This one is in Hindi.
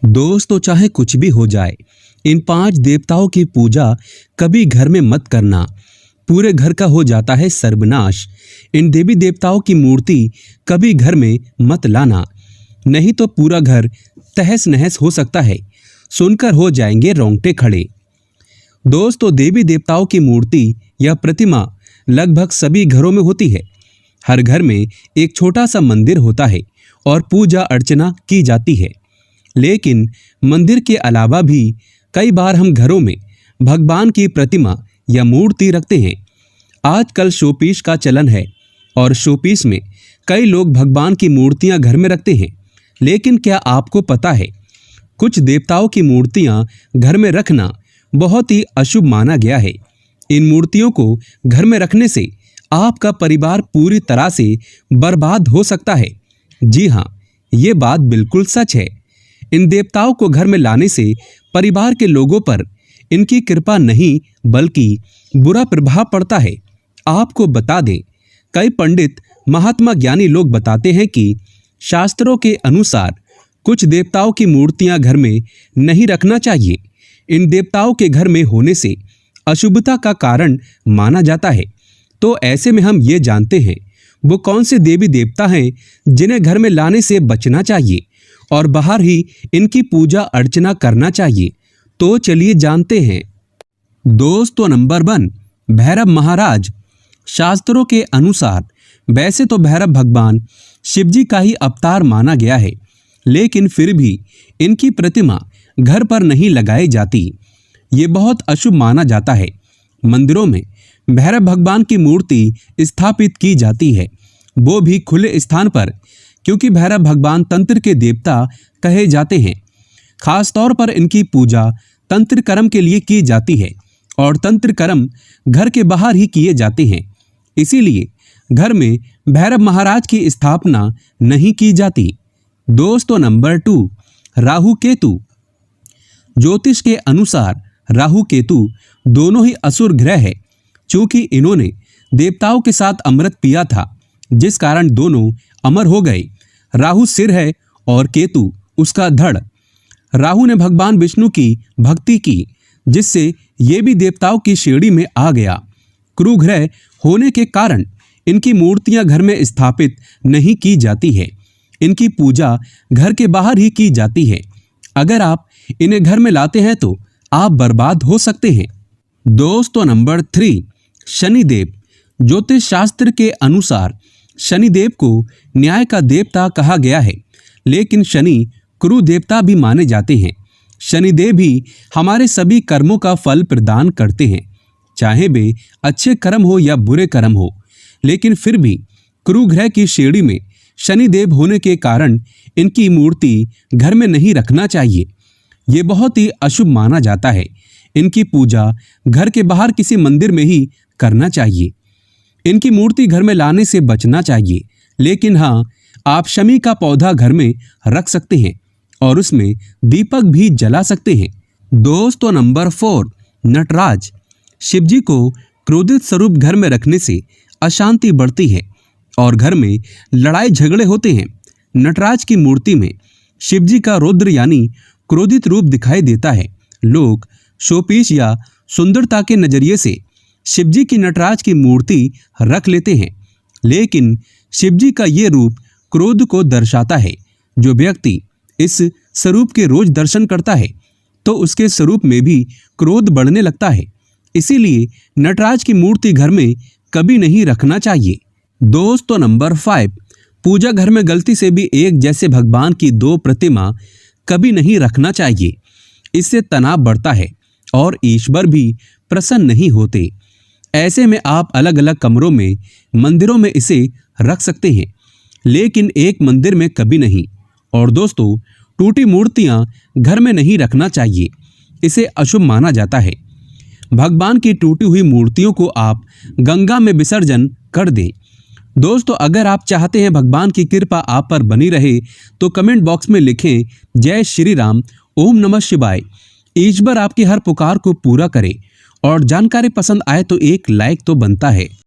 दोस्तों, चाहे कुछ भी हो जाए, इन 5 देवताओं की पूजा कभी घर में मत करना। पूरे घर का हो जाता है सर्वनाश। इन देवी देवताओं की मूर्ति कभी घर में मत लाना, नहीं तो पूरा घर तहस नहस हो सकता है। सुनकर हो जाएंगे रोंगटे खड़े। दोस्तों, देवी देवताओं की मूर्ति या प्रतिमा लगभग सभी घरों में होती है। हर घर में एक छोटा सा मंदिर होता है और पूजा अर्चना की जाती है। लेकिन मंदिर के अलावा भी कई बार हम घरों में भगवान की प्रतिमा या मूर्ति रखते हैं। आजकल शोपीस का चलन है और शोपीस में कई लोग भगवान की मूर्तियां घर में रखते हैं। लेकिन क्या आपको पता है, कुछ देवताओं की मूर्तियां घर में रखना बहुत ही अशुभ माना गया है। इन मूर्तियों को घर में रखने से आपका परिवार पूरी तरह से बर्बाद हो सकता है। जी हाँ, ये बात बिल्कुल सच है। इन देवताओं को घर में लाने से परिवार के लोगों पर इनकी कृपा नहीं बल्कि बुरा प्रभाव पड़ता है। आपको बता दें, कई पंडित महात्मा ज्ञानी लोग बताते हैं कि शास्त्रों के अनुसार कुछ देवताओं की मूर्तियां घर में नहीं रखना चाहिए। इन देवताओं के घर में होने से अशुभता का कारण माना जाता है। तो ऐसे में हम ये जानते हैं वो कौन से देवी देवता हैं जिन्हें घर में लाने से बचना चाहिए और बाहर ही इनकी पूजा अर्चना करना चाहिए। तो चलिए जानते हैं। दोस्तों, नंबर 1, भैरव महाराज। शास्त्रों के अनुसार वैसे तो भैरव भगवान शिवजी का ही अवतार माना गया है, लेकिन फिर भी इनकी प्रतिमा घर पर नहीं लगाई जाती। ये बहुत अशुभ माना जाता है। मंदिरों में भैरव भगवान की मूर्ति स्थापित की जाती है, वो भी खुले स्थान पर, क्योंकि भैरव भगवान तंत्र के देवता कहे जाते हैं। खास तौर पर इनकी पूजा तंत्र कर्म के लिए की जाती है और तंत्र कर्म घर के बाहर ही किए जाते हैं। इसीलिए घर में भैरव महाराज की स्थापना नहीं की जाती। दोस्तों, नंबर 2, राहु केतु। ज्योतिष के अनुसार राहु केतु दोनों ही असुर ग्रह है। चूंकि इन्होंने देवताओं के साथ अमृत पिया था, जिस कारण दोनों अमर हो गए। राहु सिर है और केतु उसका धड़। राहु ने भगवान विष्णु की भक्ति की, जिससे ये भी देवताओं की श्रेणी में आ गया। क्रू ग्रह होने के कारण इनकी मूर्तियां घर में स्थापित नहीं की जाती है। इनकी पूजा घर के बाहर ही की जाती है। अगर आप इन्हें घर में लाते हैं तो आप बर्बाद हो सकते हैं। दोस्तों, नंबर 3, शनिदेव। ज्योतिष शास्त्र के अनुसार शनिदेव को न्याय का देवता कहा गया है, लेकिन शनि क्रू देवता भी माने जाते हैं। शनिदेव भी हमारे सभी कर्मों का फल प्रदान करते हैं, चाहे वे अच्छे कर्म हो या बुरे कर्म हो। लेकिन फिर भी क्रू ग्रह की श्रेणी में शनिदेव होने के कारण इनकी मूर्ति घर में नहीं रखना चाहिए। ये बहुत ही अशुभ माना जाता है। इनकी पूजा घर के बाहर किसी मंदिर में ही करना चाहिए। इनकी मूर्ति घर में लाने से बचना चाहिए। लेकिन हाँ, आप शमी का पौधा घर में रख सकते हैं और उसमें दीपक भी जला सकते हैं। दोस्तों, नंबर 4, नटराज। शिवजी को क्रोधित स्वरूप घर में रखने से अशांति बढ़ती है और घर में लड़ाई झगड़े होते हैं। नटराज की मूर्ति में शिवजी का रौद्र यानी क्रोधित रूप दिखाई देता है। लोग शोपीस या सुंदरता के नजरिए से शिवजी की नटराज की मूर्ति रख लेते हैं, लेकिन शिवजी का ये रूप क्रोध को दर्शाता है। जो व्यक्ति इस स्वरूप के रोज दर्शन करता है तो उसके स्वरूप में भी क्रोध बढ़ने लगता है। इसीलिए नटराज की मूर्ति घर में कभी नहीं रखना चाहिए। दोस्तों, नंबर 5, पूजा घर में गलती से भी एक जैसे भगवान की 2 प्रतिमा कभी नहीं रखना चाहिए। इससे तनाव बढ़ता है और ईश्वर भी प्रसन्न नहीं होते। ऐसे में आप अलग अलग कमरों में, मंदिरों में इसे रख सकते हैं, लेकिन एक मंदिर में कभी नहीं। और दोस्तों, टूटी मूर्तियां घर में नहीं रखना चाहिए। इसे अशुभ माना जाता है। भगवान की टूटी हुई मूर्तियों को आप गंगा में विसर्जन कर दें। दोस्तों, अगर आप चाहते हैं भगवान की कृपा आप पर बनी रहे तो कमेंट बॉक्स में लिखें जय श्री राम, ओम नमः शिवाय। ईश्वर आपकी हर पुकार को पूरा करे। और जानकारी पसंद आए तो एक लाइक तो बनता है।